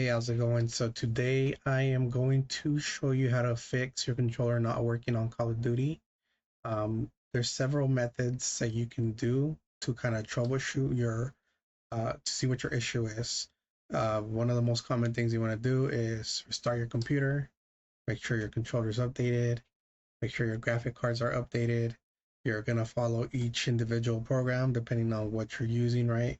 Hey, how's it going? So today I am going to show you how to fix your controller not working on Call of Duty. There's several methods that you can do to kind of troubleshoot your to see what your issue is. One of the most common things you want to do is restart your computer, make sure your controller is updated, make sure your graphic cards are updated. You're gonna follow each individual program depending on what you're using, right?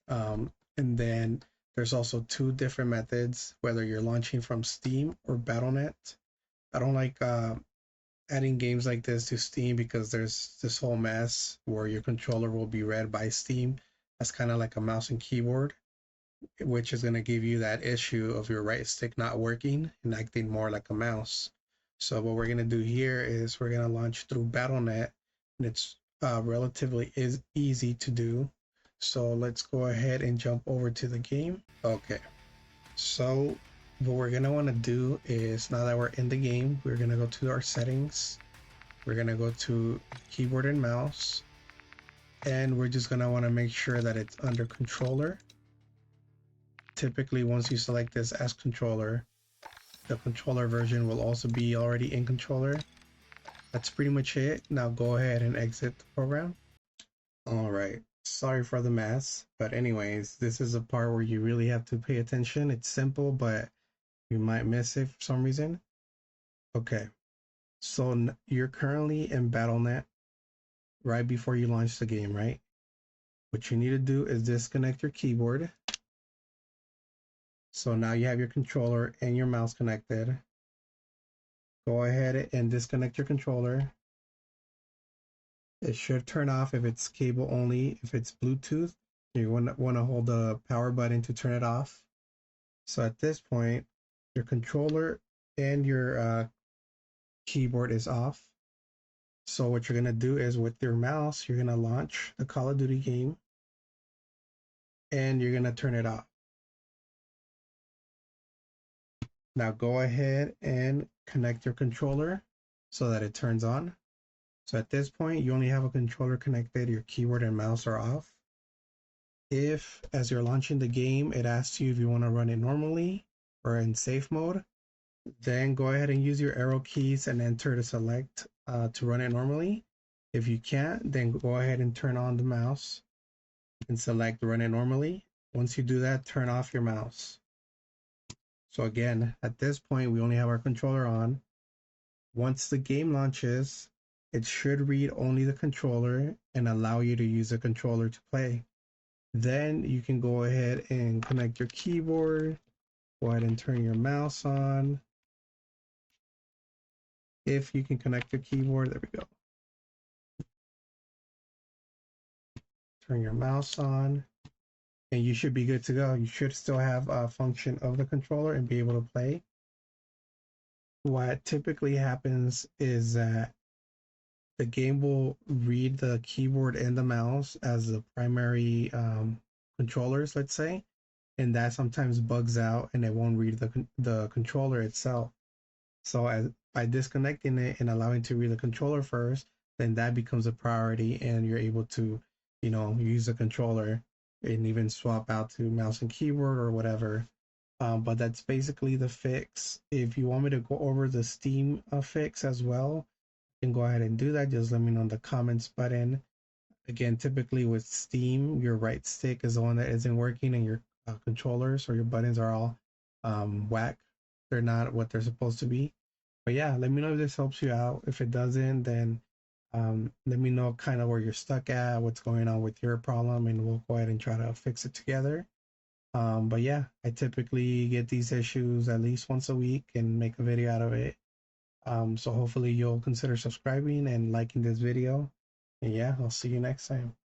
And then there's also two different methods, whether you're launching from Steam or Battle.net. I don't like adding games like this to Steam because there's this whole mess where your controller will be read by Steam as kind of like a mouse and keyboard, which is going to give you that issue of your right stick not working and acting more like a mouse. So what we're going to do here is we're going to launch through Battle.net, and it's relatively easy to do. So let's go ahead and jump over to the game. Okay, so what we're going to want to do is, now that we're in the game, we're going to go to our settings. We're going to go to keyboard and mouse, and we're just going to want to make sure that it's under controller. Typically, once you select this as controller, the controller version will also be already in controller. That's pretty much it. Now go ahead and exit the program. All right, sorry for the mess, but anyways, this is a part where you really have to pay attention. It's simple, but you might miss it for some reason. Okay, so you're currently in Battle.net right before you launch the game, right? What you need to do is disconnect your keyboard. So now you have your controller and your mouse connected. Go ahead and disconnect your controller. It should turn off if it's cable only. If it's Bluetooth, you want to hold the power button to turn it off. So at this point, your controller and your keyboard is off. So what you're going to do is, with your mouse, you're going to launch the Call of Duty game and you're going to turn it off. Now go ahead and connect your controller so that it turns on. So at this point, you only have a controller connected, your keyboard and mouse are off. If, as you're launching the game, it asks you if you want to run it normally or in safe mode, then go ahead and use your arrow keys and enter to select to run it normally. If you can't, then go ahead and turn on the mouse and select run it normally. Once you do that, turn off your mouse. So again, at this point, we only have our controller on. Once the game launches, it should read only the controller and allow you to use the controller to play. Then you can go ahead and connect your keyboard, go ahead and turn your mouse on. If you can connect your keyboard, there we go. Turn your mouse on, and you should be good to go. You should still have a function of the controller and be able to play. What typically happens is that the game will read the keyboard and the mouse as the primary controllers, let's say, and that sometimes bugs out and it won't read the controller itself. So by disconnecting it and allowing to read the controller first, then that becomes a priority and you're able to, use the controller and even swap out to mouse and keyboard or whatever. But that's basically the fix. If you want me to go over the Steam fix as well, you can go ahead and do that. Just let me know in the comments button. Again, typically with Steam, your right stick is the one that isn't working and your controllers or your buttons are all whack. They're not what they're supposed to be. But yeah, let me know if this helps you out. If it doesn't, then let me know kind of where you're stuck at, what's going on with your problem, and we'll go ahead and try to fix it together. But yeah, I typically get these issues at least once a week and make a video out of it. So hopefully you'll consider subscribing and liking this video. And yeah, I'll see you next time.